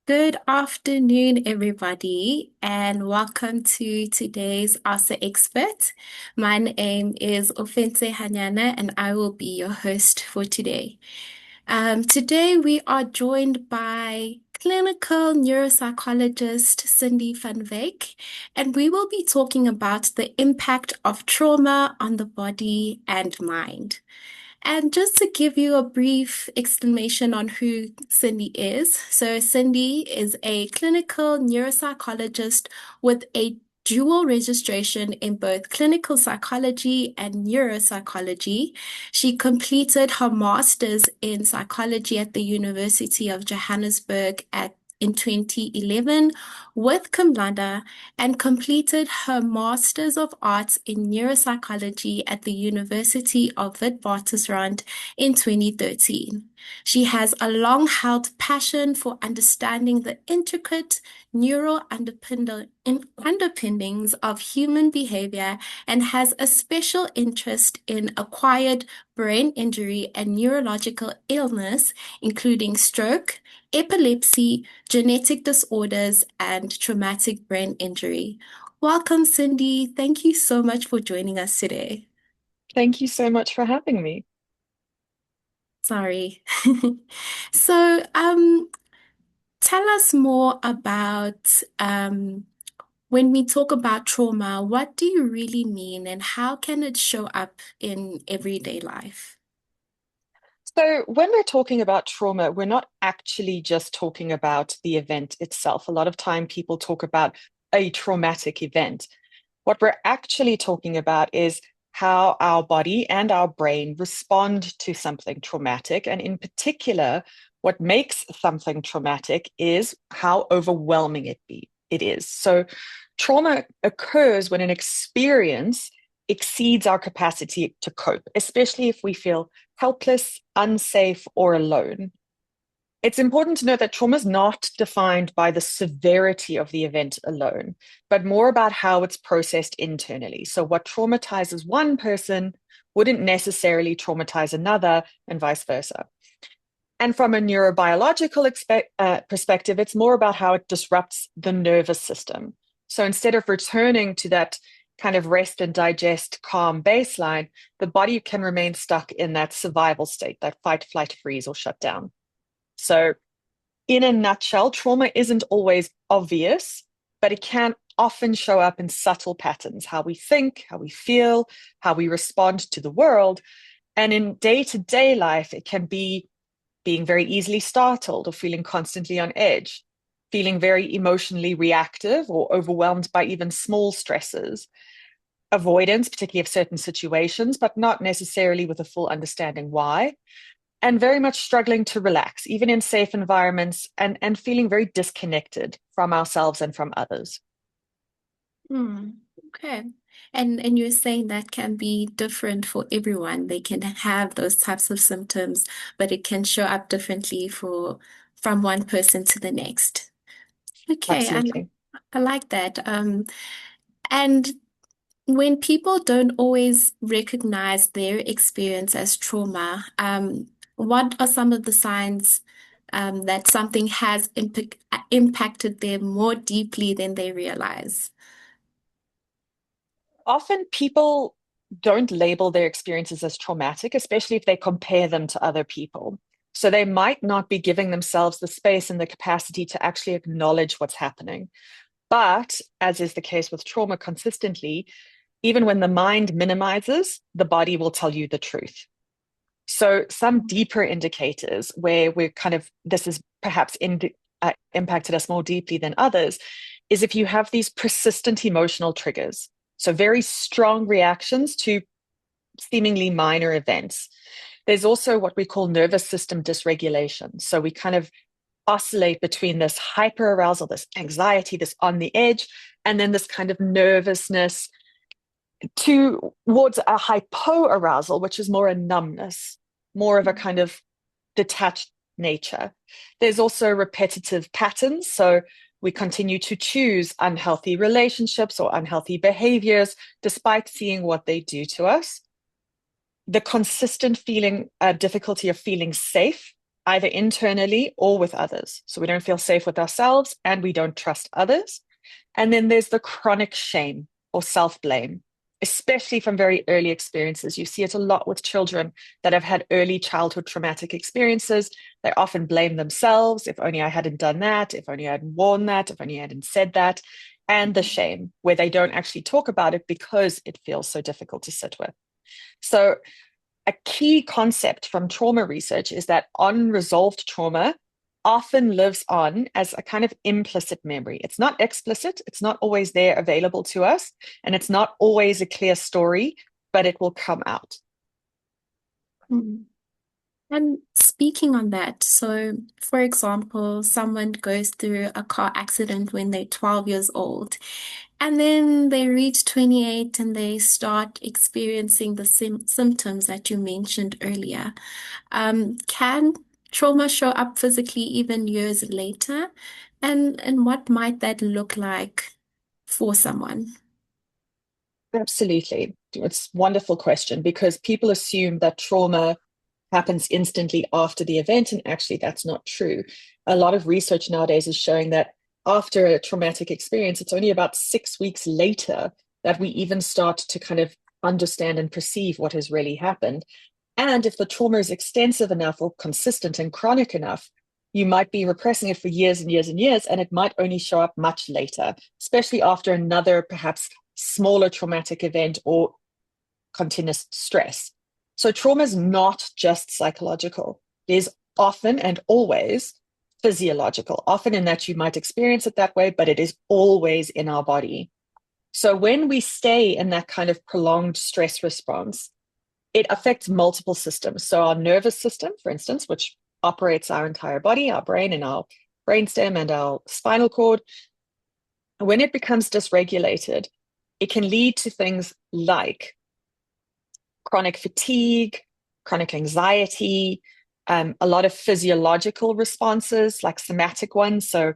Good afternoon, everybody, and welcome to today's Ask the Expert. My name is Ofentse Hanyana, and I will be your host for today. Today, we are joined by clinical neuropsychologist Cindy van Wyk, and we will be talking about the impact of trauma on the body and mind. And just to give you a brief explanation on who Cindy is. So, Cindy is a clinical neuropsychologist with a dual registration in both clinical psychology and neuropsychology. She completed her master's in psychology at the University of Johannesburg in 2011 with cum laude and completed her Masters of Arts in Neuropsychology at the University of Witwatersrand in 2013. She has a long-held passion for understanding the intricate neural underpinnings of human behavior and has a special interest in acquired brain injury and neurological illness, including stroke, epilepsy, genetic disorders, and traumatic brain injury. Welcome, Cindy. Thank you so much for joining us today. Thank you so much for having me. Sorry. So, tell us more about when we talk about trauma, what do you really mean and how can it show up in everyday life? So, when we're talking about trauma, we're not actually just talking about the event itself. A lot of time people talk about a traumatic event. What we're actually talking about is how our body and our brain respond to something traumatic. And in particular, what makes something traumatic is how overwhelming it is. So, trauma occurs when an experience exceeds our capacity to cope, especially if we feel helpless, unsafe, or alone. It's important to note that trauma is not defined by the severity of the event alone, but more about how it's processed internally. So, what traumatizes one person wouldn't necessarily traumatize another, and vice versa. And from a neurobiological perspective, it's more about how it disrupts the nervous system. So, instead of returning to that kind of rest and digest calm baseline, the body can remain stuck in that survival state, that fight, flight, freeze, or shut down. So, in a nutshell, trauma isn't always obvious, but it can often show up in subtle patterns, how we think, how we feel, how we respond to the world. And in day-to-day life, it can be being very easily startled or feeling constantly on edge, feeling very emotionally reactive or overwhelmed by even small stresses, avoidance, particularly of certain situations, but not necessarily with a full understanding why, and very much struggling to relax, even in safe environments, and feeling very disconnected from ourselves and from others. Hmm. Okay. And you're saying that can be different for everyone. They can have those types of symptoms, but it can show up differently for from one person to the next. Okay, Absolutely. I like that. And when people don't always recognize their experience as trauma, what are some of the signs that something has impacted them more deeply than they realize? Often people don't label their experiences as traumatic, especially if they compare them to other people. So they might not be giving themselves the space and the capacity to actually acknowledge what's happening. But as is the case with trauma consistently, even when the mind minimizes, the body will tell you the truth. So, some deeper indicators where we're kind of, this is perhaps impacted us more deeply than others, is if you have these persistent emotional triggers. So, very strong reactions to seemingly minor events. There's also what we call nervous system dysregulation. So, we kind of oscillate between this hyper arousal, this anxiety, this on the edge, and then this kind of nervousness towards a hypo arousal, which is more a numbness, more of a kind of detached nature. There's also repetitive patterns. So we continue to choose unhealthy relationships or unhealthy behaviors despite seeing what they do to us. The consistent feeling, difficulty of feeling safe either internally or with others. So we don't feel safe with ourselves and we don't trust others. And then there's the chronic shame or self-blame, especially from very early experiences. You see it a lot with children that have had early childhood traumatic experiences. They often blame themselves. If only I hadn't done that, if only I hadn't worn that, if only I hadn't said that. And the shame, where they don't actually talk about it because it feels so difficult to sit with. So a key concept from trauma research is that unresolved trauma often lives on as a kind of implicit memory. It's not explicit, it's not always there available to us, and it's not always a clear story, but it will come out. Mm. And speaking on that, so for example, someone goes through a car accident when they're 12 years old, and then they reach 28 and they start experiencing the symptoms that you mentioned earlier. Can trauma show up physically even years later? And what might that look like for someone? Absolutely. It's a wonderful question because people assume that trauma happens instantly after the event, and actually that's not true. A lot of research nowadays is showing that after a traumatic experience, it's only about 6 weeks later that we even start to kind of understand and perceive what has really happened. And if the trauma is extensive enough or consistent and chronic enough, you might be repressing it for years and years and years, and it might only show up much later, especially after another perhaps smaller traumatic event or continuous stress. So trauma is not just psychological. It is often and always physiological, often in that you might experience it that way, but it is always in our body. So when we stay in that kind of prolonged stress response, it affects multiple systems. So our nervous system, for instance, which operates our entire body, our brain and our brainstem and our spinal cord, when it becomes dysregulated, it can lead to things like chronic fatigue, chronic anxiety, a lot of physiological responses like somatic ones. So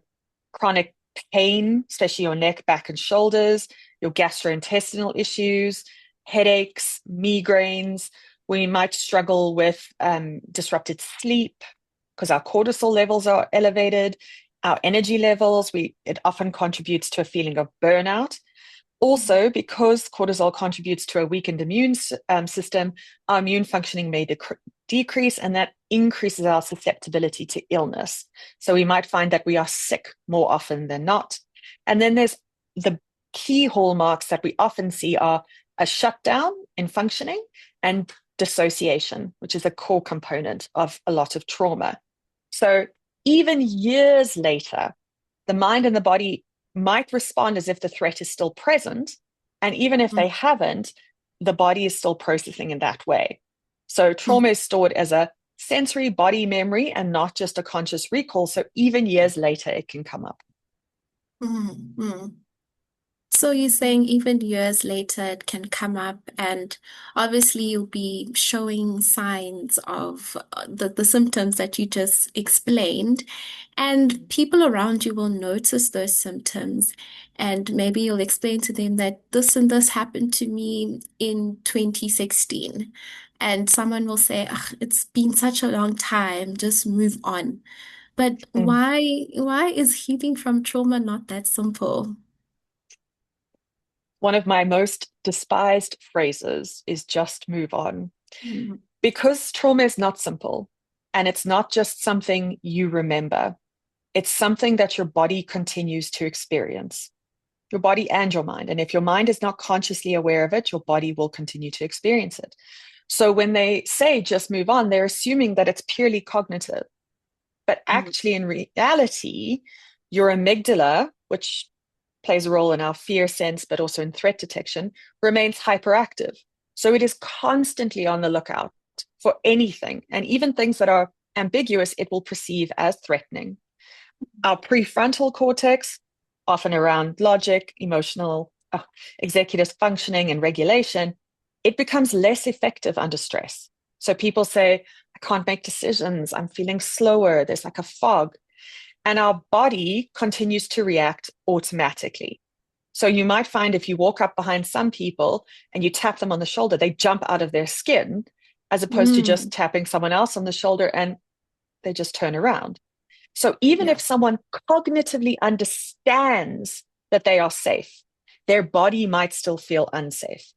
chronic pain, especially your neck, back, and shoulders, your gastrointestinal issues, headaches, migraines. We might struggle with disrupted sleep because our cortisol levels are elevated, our energy levels. It often contributes to a feeling of burnout. Also, because cortisol contributes to a weakened immune system, our immune functioning may decrease, and that increases our susceptibility to illness. So we might find that we are sick more often than not. And then there's the key hallmarks that we often see are a shutdown in functioning and dissociation, which is a core component of a lot of trauma. So even years later, the mind and the body might respond as if the threat is still present. And even if they haven't, the body is still processing in that way. So trauma is stored as a sensory body memory and not just a conscious recall. So even years later, it can come up. Mm-hmm. So you're saying even years later it can come up, and obviously you'll be showing signs of the symptoms that you just explained, and people around you will notice those symptoms, and maybe you'll explain to them that this and this happened to me in 2016, and someone will say, "Ugh, it's been such a long time, just move on." But Mm. why is healing from trauma not that simple? One of my most despised phrases is just move on. Mm. Because trauma is not simple and it's not just something you remember, it's something that your body continues to experience, your body and your mind. And if your mind is not consciously aware of it, your body will continue to experience it. So when they say just move on, they're assuming that it's purely cognitive. But Mm. actually, in reality, your amygdala, which plays a role in our fear sense, but also in threat detection, remains hyperactive. So it is constantly on the lookout for anything, and even things that are ambiguous, it will perceive as threatening. Our prefrontal cortex, often around logic, emotional, executive functioning, and regulation, it becomes less effective under stress. So people say, I can't make decisions, I'm feeling slower, there's like a fog. And our body continues to react automatically. So you might find if you walk up behind some people and you tap them on the shoulder, they jump out of their skin as opposed to just Mm. tapping someone else on the shoulder. And they just turn around. So even Yeah. if someone cognitively understands that they are safe, their body might still feel unsafe.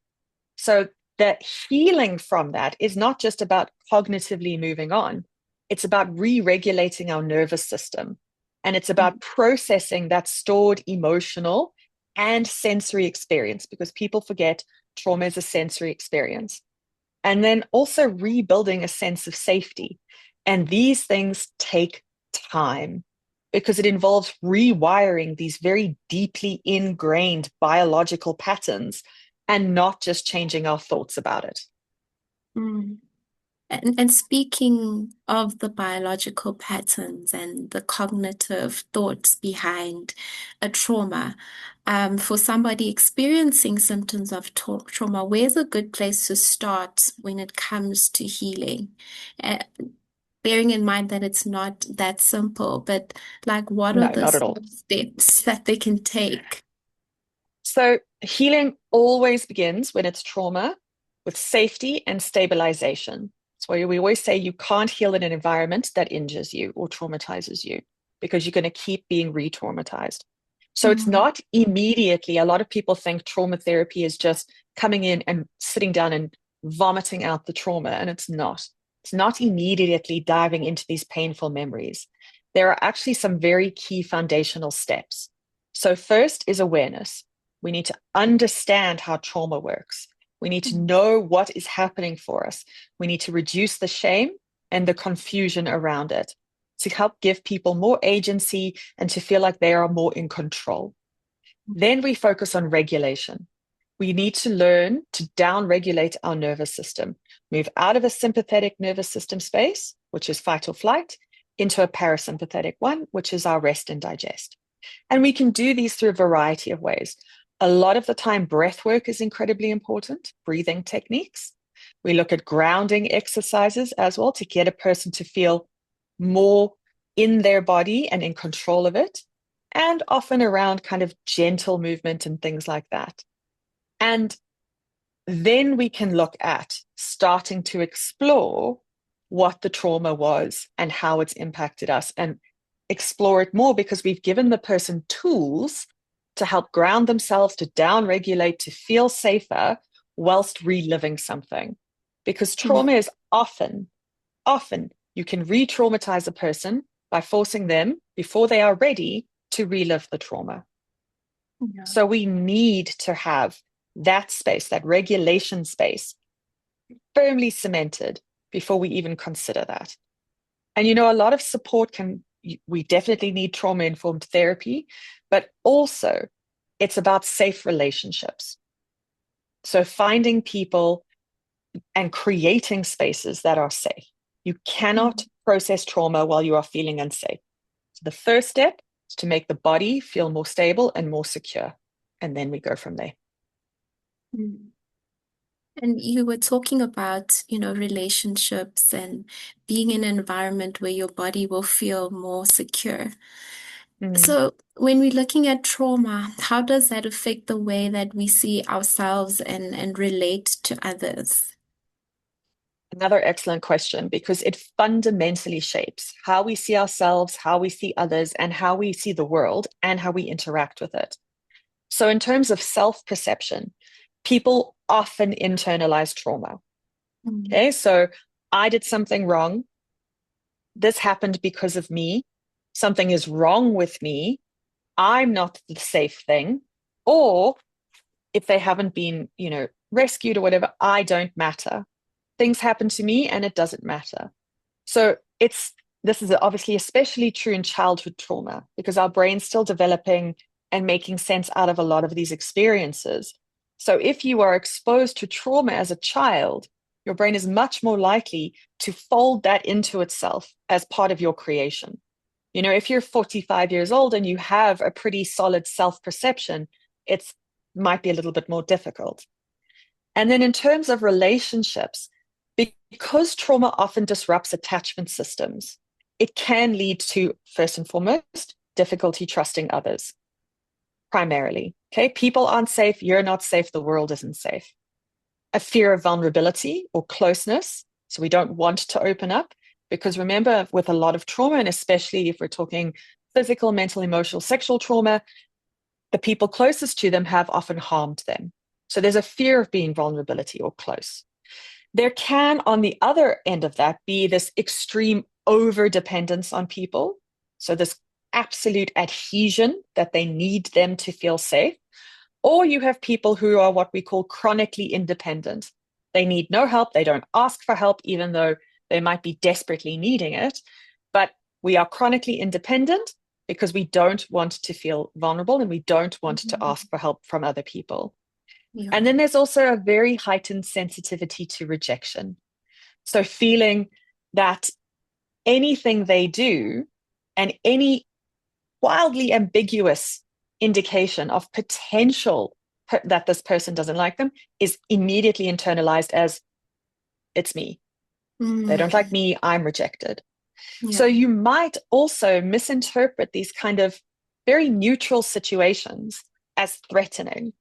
So the healing from that is not just about cognitively moving on, it's about re-regulating our nervous system. And it's about processing that stored emotional and sensory experience, because people forget trauma is a sensory experience. And then also rebuilding a sense of safety. And these things take time because it involves rewiring these very deeply ingrained biological patterns and not just changing our thoughts about it. Mm. And speaking of the biological patterns and the cognitive thoughts behind a trauma, for somebody experiencing symptoms of trauma, where's a good place to start when it comes to healing? Uh, Bearing in mind that it's not that simple, but like, what are No, the not at sort all. of steps that they can take? So healing always begins when it's trauma with safety and stabilization. That's why we always say you can't heal in an environment that injures you or traumatizes you because you're going to keep being re-traumatized. So it's Mm, not immediately, a lot of people think trauma therapy is just coming in and sitting down and vomiting out the trauma, and it's not. It's not immediately diving into these painful memories. There are actually some very key foundational steps. So first is awareness. We need to understand how trauma works. We need to mm, know what is happening for us. We need to reduce the shame and the confusion around it to help give people more agency and to feel like they are more in control. Then we focus on regulation. We need to learn to down regulate our nervous system, move out of a sympathetic nervous system space, which is fight or flight, into a parasympathetic one, which is our rest and digest. And we can do these through a variety of ways. A lot of the time, breath work is incredibly important, breathing techniques. We look at grounding exercises as well to get a person to feel more in their body and in control of it, and often around kind of gentle movement and things like that. And then we can look at starting to explore what the trauma was and how it's impacted us and explore it more because we've given the person tools to help ground themselves, to down regulate, to feel safer whilst reliving something. Because trauma mm, is often you can re traumatize a person by forcing them before they are ready to relive the trauma. yeah. So we need to have that space, that regulation space, firmly cemented before we even consider that. And a lot of support we definitely need trauma informed therapy, but also it's about safe relationships. So finding people and creating spaces that are safe. You cannot Mm, process trauma while you are feeling unsafe. So the first step is to make the body feel more stable and more secure. And then we go from there. mm. And you were talking about, relationships and being in an environment where your body will feel more secure. Mm. So, when we're looking at trauma, how does that affect the way that we see ourselves and relate to others? Another excellent question because it fundamentally shapes how we see ourselves, how we see others, and how we see the world and how we interact with it. So, in terms of self perception, people often internalize trauma. Mm, Okay, so I did something wrong. This happened because of me. Something is wrong with me. I'm not the safe thing. Or if they haven't been, rescued or whatever, I don't matter. Things happen to me and it doesn't matter. So this is obviously especially true in childhood trauma because our brain's still developing and making sense out of a lot of these experiences. So if you are exposed to trauma as a child, your brain is much more likely to fold that into itself as part of your creation. If you're 45 years old and you have a pretty solid self-perception, it might be a little bit more difficult. And then in terms of relationships, because trauma often disrupts attachment systems, it can lead to, first and foremost, difficulty trusting others, primarily. Okay, people aren't safe, you're not safe, the world isn't safe. A fear of vulnerability or closeness, so we don't want to open up, Because remember, with a lot of trauma, and especially if we're talking physical, mental, emotional, sexual trauma, the people closest to them have often harmed them. So there's a fear of being vulnerability or close. There can, on the other end of that, be this extreme over dependence on people. So this absolute adhesion that they need them to feel safe. Or you have people who are what we call chronically independent. They need no help. They don't ask for help, even though they might be desperately needing it. But we are chronically independent because we don't want to feel vulnerable and we don't want to ask for help from other people. Yeah. And then there's also a very heightened sensitivity to rejection. So feeling that anything they do and any wildly ambiguous indication of potential that this person doesn't like them is immediately internalized as it's me. They don't like me, I'm rejected. So Yeah. you might also misinterpret these kind of very neutral situations as threatening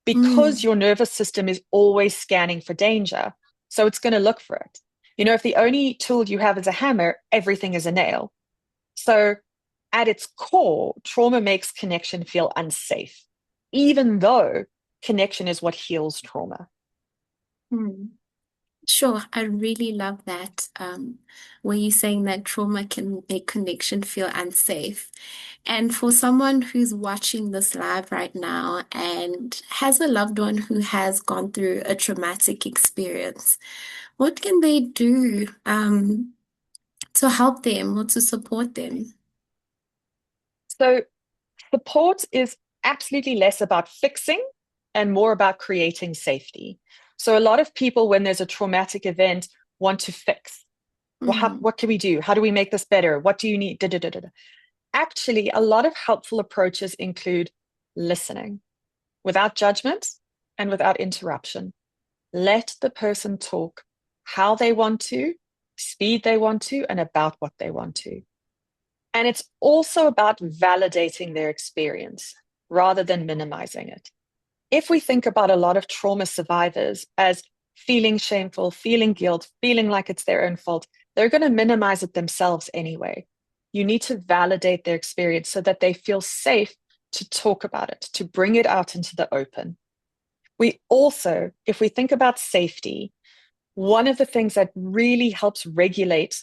because Mm. your nervous system is always scanning for danger. So it's going to look for it. You know, if the only tool you have is a hammer, everything is a nail. So at its core, trauma makes connection feel unsafe, even though connection is what heals trauma. Mm. Sure, I really love that. Where you're saying that trauma can make connection feel unsafe. And for someone who's watching this live right now and has a loved one who has gone through a traumatic experience, what can they do to help them or to support them? So support is absolutely less about fixing and more about creating safety. So a lot of people, when there's a traumatic event, want to fix. Well, Mm, what can we do? How do we make this better? What do you need? Da, da, da, da, da. Actually, a lot of helpful approaches include listening without judgment and without interruption. Let the person talk how they want to, speed they want to, and about what they want to. And it's also about validating their experience rather than minimizing it. If we think about a lot of trauma survivors as feeling shameful, feeling guilt, feeling like it's their own fault, they're going to minimize it themselves anyway. You need to validate their experience so that they feel safe to talk about it, to bring it out into the open. We also, if we think about safety, one of the things that really helps regulate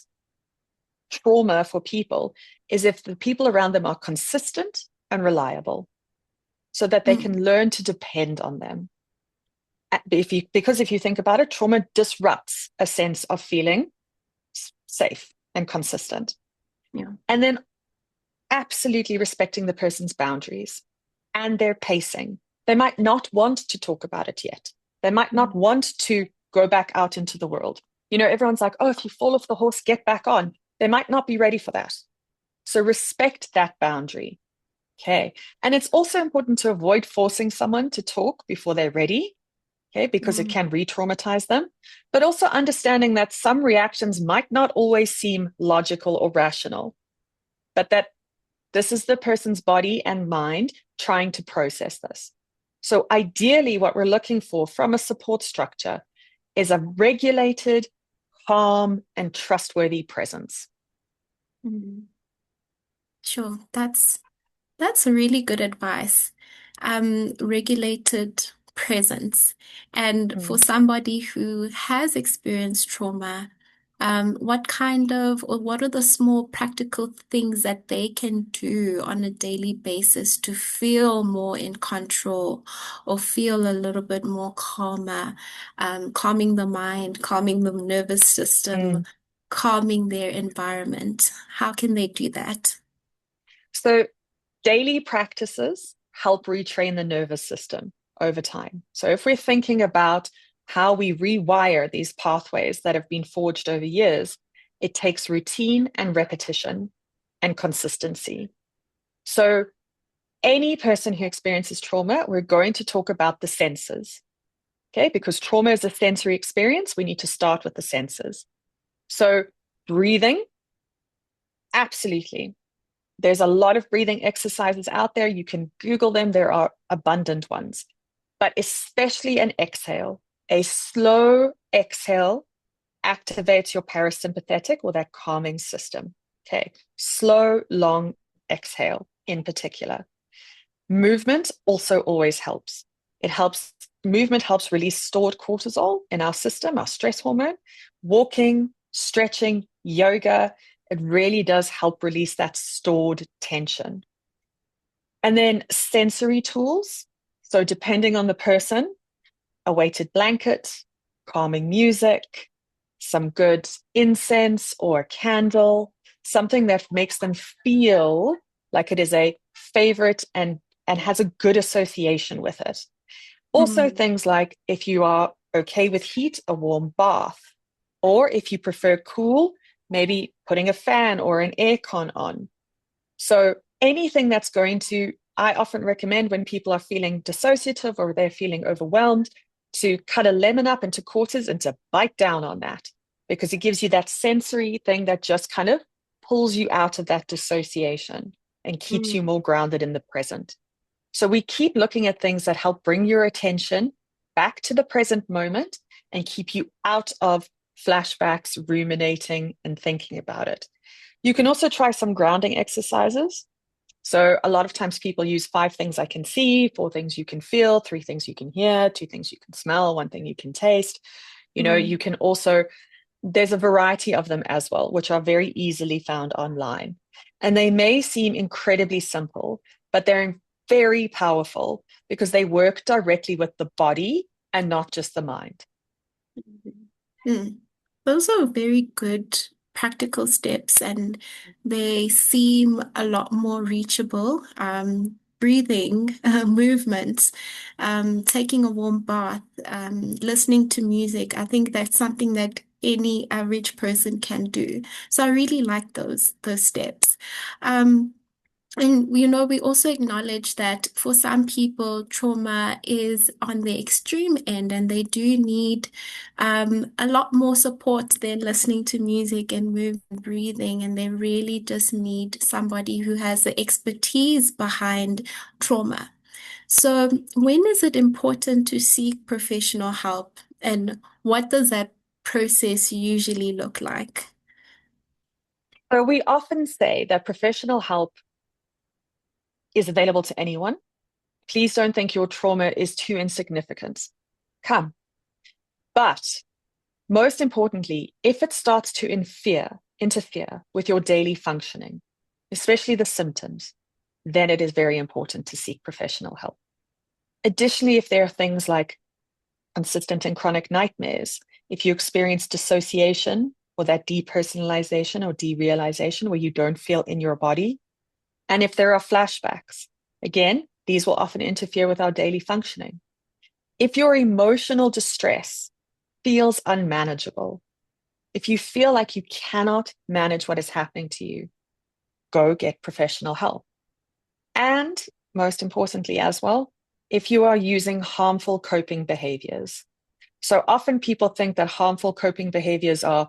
trauma for people is if the people around them are consistent and reliable so that they mm, can learn to depend on them. Because if you think about it, trauma disrupts a sense of feeling safe and consistent. yeah. And then absolutely respecting the person's boundaries and their pacing. They might not want to talk about it yet. They might not Mm, want to go back out into the world. You know, everyone's like, oh, if you fall off the horse, get back on. They might not be ready for that. So respect that boundary. Okay. And it's also important to avoid forcing someone to talk before they're ready. Okay. Because it mm, can re traumatize them. But also understanding that some reactions might not always seem logical or rational, but that this is the person's body and mind trying to process this. So, ideally, what we're looking for from a support structure is a regulated, calm, and trustworthy presence. mm. Sure, that's really good advice. Regulated presence. And for Mm. somebody who has experienced trauma, what kind of, or what are the small practical things that they can do on a daily basis to feel more in control or feel a little bit more calmer, calming the mind, calming the nervous system, Mm. calming their environment? How can they do that? So, daily practices help retrain the nervous system over time. So, if we're thinking about how we rewire these pathways that have been forged over years, it takes routine and repetition and consistency. So, any person who experiences trauma, we're going to talk about the senses, okay? Because trauma is a sensory experience, we need to start with the senses. So, breathing, absolutely. There's a lot of breathing exercises out there. You can Google them, there are abundant ones, but especially an exhale, a slow exhale activates your parasympathetic or that calming system. Okay, slow, long exhale in particular. Movement also always helps. Movement helps release stored cortisol in our system, our stress hormone. Walking, stretching, yoga, it really does help release that stored tension. And then sensory tools. So depending on the person, a weighted blanket, calming music, some good incense or a candle, something that makes them feel like it is a favorite and has a good association with it. Also, Mm. things like if you are okay with heat, a warm bath, or if you prefer cool, maybe putting a fan or an aircon on. So anything that's going to, I often recommend when people are feeling dissociative or they're feeling overwhelmed, to cut a lemon up into quarters and to bite down on that, because it gives you that sensory thing that just kind of pulls you out of that dissociation and keeps you Mm. more grounded in the present. So we keep looking at things that help bring your attention back to the present moment and keep you out of flashbacks, ruminating, and thinking about it. You can also try some grounding exercises. So a lot of times people use 5 things I can see, 4 things you can feel, 3 things you can hear, 2 things you can smell, 1 thing you can taste. You Mm. can also, there's a variety of them as well, which are very easily found online. And they may seem incredibly simple, but they're very powerful because they work directly with the body and not just the mind. Mm. Those are very good practical steps, and they seem a lot more reachable. Breathing, movements, taking a warm bath, listening to music. I think that's something that any average person can do. So I really like those steps. Um, and we also acknowledge that for some people, trauma is on the extreme end, and they do need a lot more support than listening to music and moving and breathing. And they really just need somebody who has the expertise behind trauma. So, when is it important to seek professional help, and what does that process usually look like? So we often say that professional help is available to anyone. Please don't think your trauma is too insignificant. Come. But most importantly, if it starts to interfere with your daily functioning, especially the symptoms, then it is very important to seek professional help. Additionally, if there are things like consistent and chronic nightmares, if you experience dissociation or that depersonalization or derealization where you don't feel in your body, and if there are flashbacks, again, these will often interfere with our daily functioning. If your emotional distress feels unmanageable, if you feel like you cannot manage what is happening to you, go get professional help. And most importantly, as well, if you are using harmful coping behaviors. So often people think that harmful coping behaviors are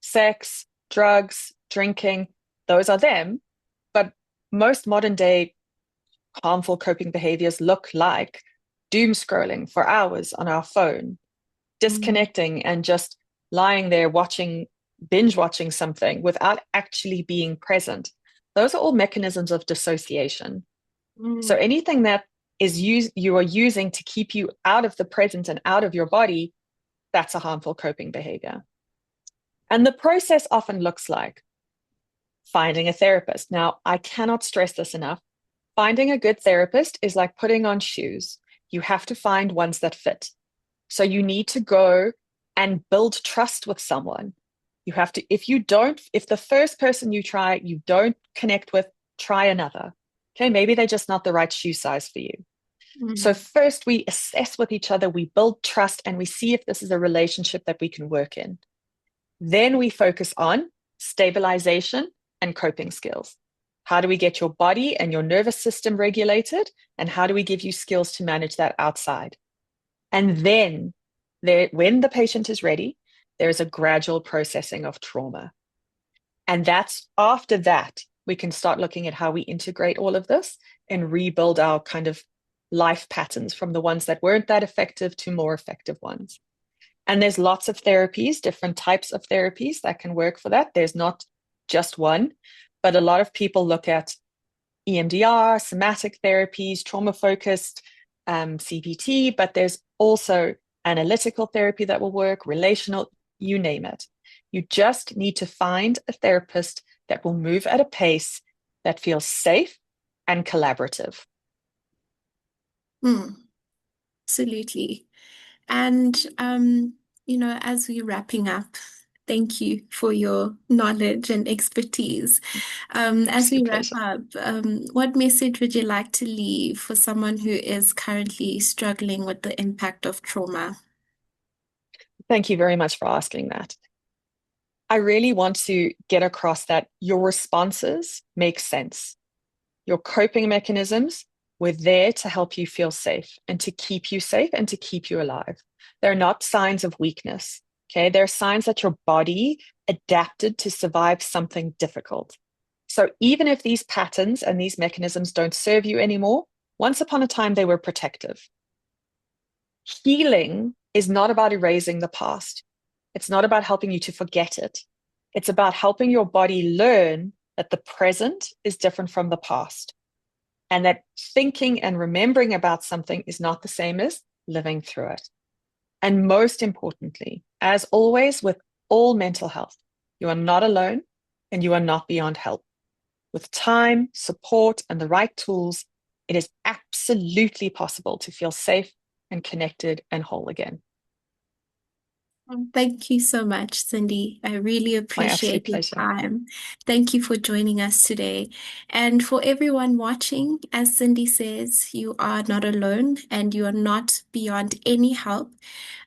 sex, drugs, drinking, those are them. But most modern day harmful coping behaviors look like doom scrolling for hours on our phone, Mm. disconnecting and just lying there watching, binge watching something without actually being present. Those are all mechanisms of dissociation. So Mm. anything that you are using to keep you out of the present and out of your body, that's a harmful coping behavior. And the process often looks like finding a therapist. Now, I cannot stress this enough. Finding a good therapist is like putting on shoes. You have to find ones that fit. So you need to go and build trust with someone. You have to, if the first person you try, you don't connect with, try another. Okay, maybe they're just not the right shoe size for you. So Mm. first we assess with each other, we build trust, and we see if this is a relationship that we can work in. Then we focus on stabilization and coping skills. How do we get your body and your nervous system regulated? And how do we give you skills to manage that outside? And then when the patient is ready, there is a gradual processing of trauma. And that's after that, we can start looking at how we integrate all of this and rebuild our kind of life patterns from the ones that weren't that effective to more effective ones. And there's lots of therapies, different types of therapies that can work for that. There's not just one, but a lot of people look at EMDR, somatic therapies, trauma focused, CBT, but there's also analytical therapy that will work, relational, you name it. You just need to find a therapist that will move at a pace that feels safe and collaborative. Mm, absolutely. And, as we're wrapping up, thank you for your knowledge and expertise. As we Absolute wrap pleasure. up, what message would you like to leave for someone who is currently struggling with the impact of trauma? Thank you very much for asking that. I really want to get across that your responses make sense. Your coping mechanisms were there to help you feel safe and to keep you safe and to keep you alive. They're not signs of weakness. Okay. They're signs that your body adapted to survive something difficult. So even if these patterns and these mechanisms don't serve you anymore, once upon a time they were protective. Healing is not about erasing the past. It's not about helping you to forget it. It's about helping your body learn that the present is different from the past and that thinking and remembering about something is not the same as living through it. And most importantly, as always with all mental health, you are not alone and you are not beyond help. With time, support, and the right tools, it is absolutely possible to feel safe and connected and whole again. Thank you so much, Cindy. I really My absolute appreciate your pleasure. time. Thank you for joining us today. And for everyone watching, as Cindy says, you are not alone and you are not beyond any help.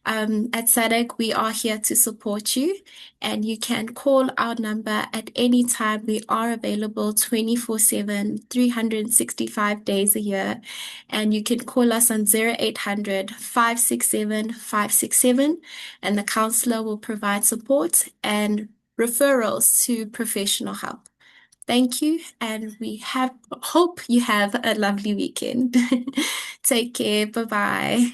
At SADC, we are here to support you, and you can call our number at any time. We are available 24/7, 365 days a year, and you can call us on 0800 567 567, and the counselor will provide support and referrals to professional help. Thank you, and we hope you have a lovely weekend. Take care. Bye bye.